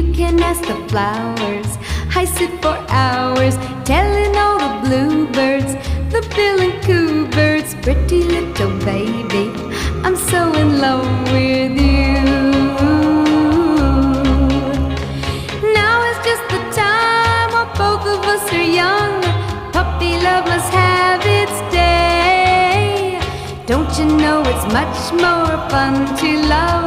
You can ask the flowers. I sit for hours telling all the bluebirds, the bill and coo birds, pretty little baby, I'm so in love with you. Now is just the time while both of us are young. Puppy love must have its day. Don't you know it's much more fun to love